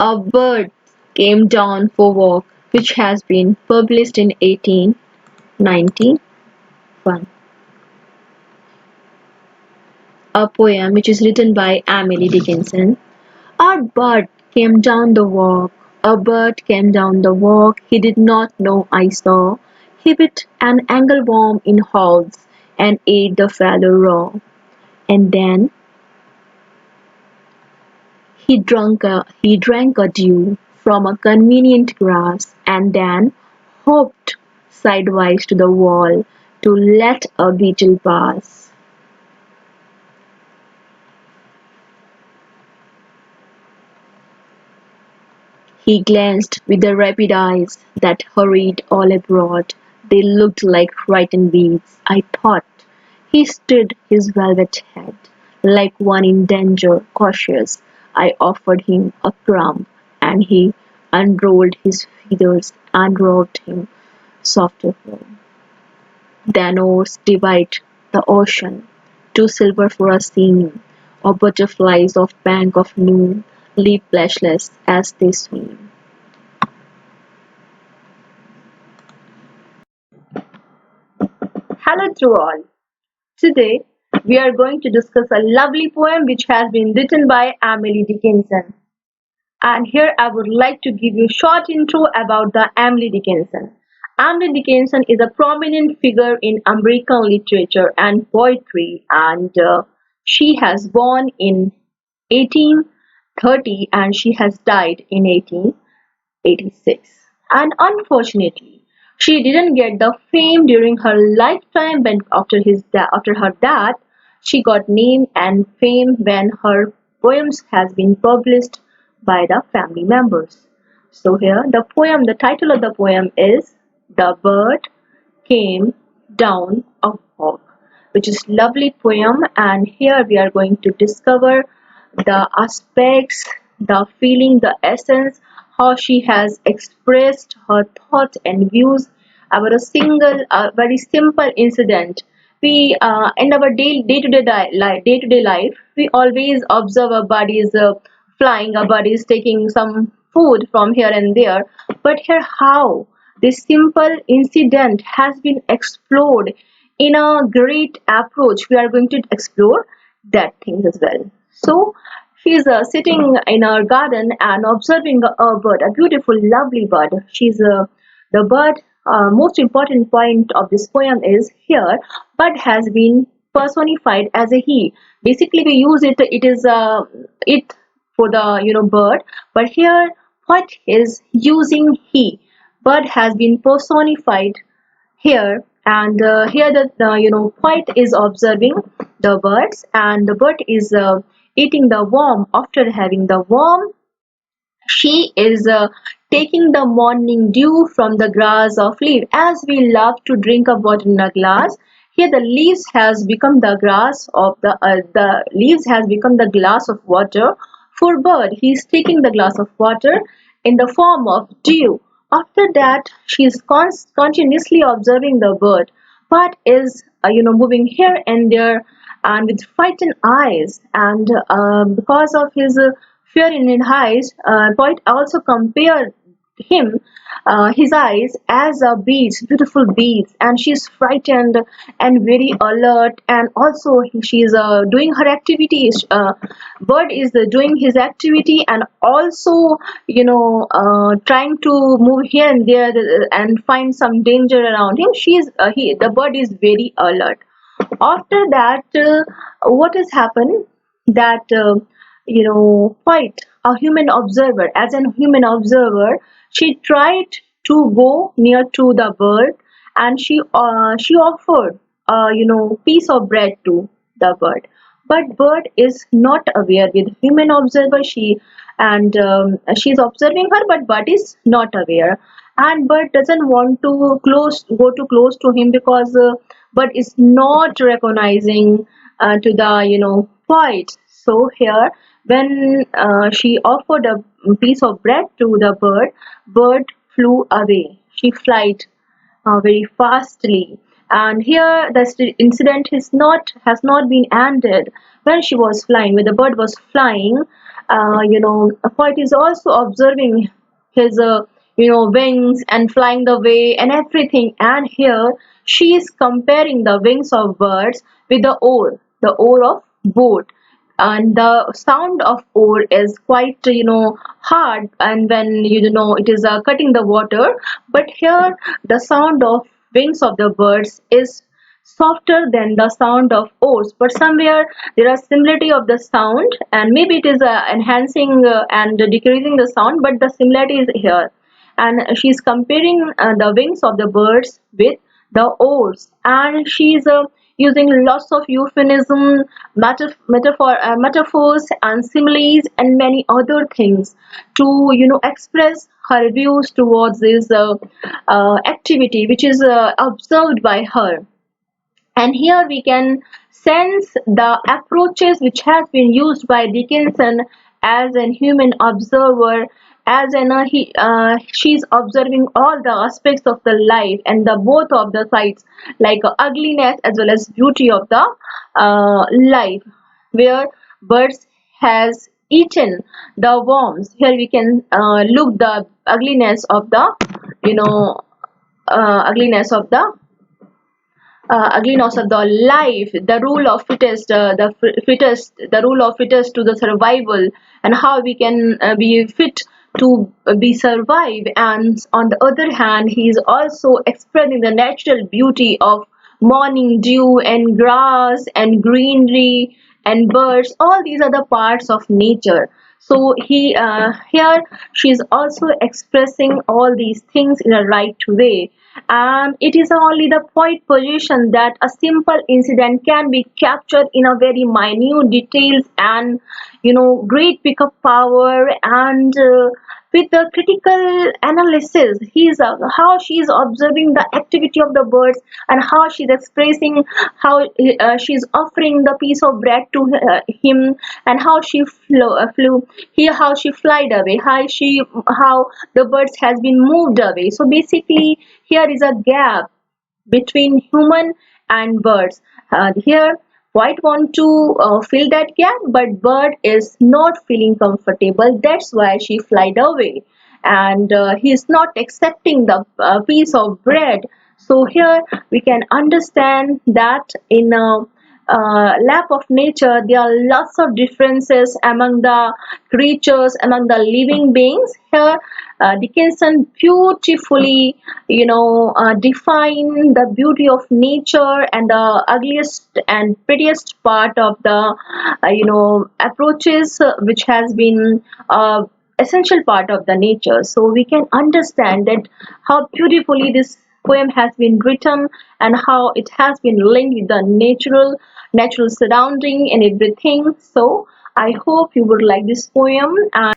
A bird came down for walk, which has been published in 1891. A poem which is written by Emily Dickinson. A bird came down the walk, a bird came down the walk, he did not know I saw. He bit an angleworm in halves and ate the fellow raw. And then he drank a dew from a convenient grass, and then hopped sidewise to the wall to let a beetle pass. He glanced with the rapid eyes that hurried all abroad. They looked like frightened beasts, I thought. He stood his velvet head, like one in danger, cautious. I offered him a crumb, and he unrolled his feathers and rocked him softer home. Then oars divide the ocean, two silver for a seam, or butterflies of bank of noon leap fleshless as they swim. Hello to all. Today we are going to discuss a lovely poem which has been written by Emily Dickinson. And here I would like to give you a short intro about the Emily Dickinson. Emily Dickinson is a prominent figure in American literature and poetry, and she has born in 1830 and she has died in 1886. And unfortunately, she didn't get the fame during her lifetime, but after her death, she got name and fame when her poems has been published by the family members. So here the title of the poem is The Bird Came Down a Hawk, which is lovely poem, and here we are going to discover the aspects, the feeling, the essence, how she has expressed her thoughts and views about a single, very simple incident. We in our day to day life, we always observe our bodies flying, our bodies taking some food from here and there. But here, how this simple incident has been explored in a great approach. We are going to explore that things as well. So she's sitting in our garden and observing a bird, a beautiful, lovely bird. She's the bird. Most important point of this poem is here, bird has been personified as a he. Basically, we use it. It is it for the bird, but here what is using he. Bird has been personified here, and here the poet is observing the birds, and the bird is eating the worm. After having the worm, she is taking the morning dew from the grass of leaf. As we love to drink a water in a glass, here the leaves has become the grass of the leaves has become the glass of water for bird. He is taking the glass of water in the form of dew. After that, she is continuously observing the bird. Bird is moving here and there and with frightened eyes, and because of his fear in his eyes, poet also compared him his eyes as a beads, beautiful beads, and she's frightened and very alert, and also she is doing her activities. Bird is doing his activity and also trying to move here and there and find some danger around him. The bird is very alert. After that, what has happened that quite a human observer, as an human observer, she tried to go near to the bird, and she offered piece of bread to the bird, but bird is not aware. With human observer, she's observing her, but bird is not aware, and bird doesn't want to go too close to him because bird is not recognizing to the point. So here, when she offered a piece of bread to the bird, bird flew away. She flight very fastly. And here the incident is not has not been ended. When she was flying, when the bird was flying, poet is also observing his wings and flying the way and everything. And here she is comparing the wings of birds with the oar of boat. And the sound of oar is quite hard, and when it is cutting the water. But here the sound of wings of the birds is softer than the sound of oars, but somewhere there are similarity of the sound, and maybe it is enhancing and decreasing the sound, but the similarity is here. And she's comparing the wings of the birds with the oars, and she's using lots of euphemism, metaphors and similes and many other things to express her views towards this activity which is observed by her. And here we can sense the approaches which has been used by Dickinson as an human observer, as an she's observing all the aspects of the life and the both of the sides, like ugliness as well as beauty of the life, where birds has eaten the worms. Here we can look the you know ugliness of the ugliness of the life, the rule of fittest, the rule of fittest to the survival, and how we can be fit to be survive. And on the other hand, he is also expressing the natural beauty of morning dew and grass and greenery and birds. All these are the parts of nature. So here she is also expressing all these things in a right way. And it is only the poet position that a simple incident can be captured in a very minute details and great pickup power. And with the critical analysis, how she is observing the activity of the birds, and how she is expressing how she is offering the piece of bread to him, and how she flew here, how she flied away, how the birds has been moved away. So basically here is a gap between human and birds. Here white want to fill that gap, but bird is not feeling comfortable, that's why she flied away. And he is not accepting the piece of bread. So here we can understand that in a lap of nature there are lots of differences among the creatures, among the living beings. Here Dickinson beautifully define the beauty of nature and the ugliest and prettiest part of the approaches which has been essential part of the nature. So we can understand that how beautifully this poem has been written, and how it has been linked with the natural surrounding and everything. So I hope you would like this poem. And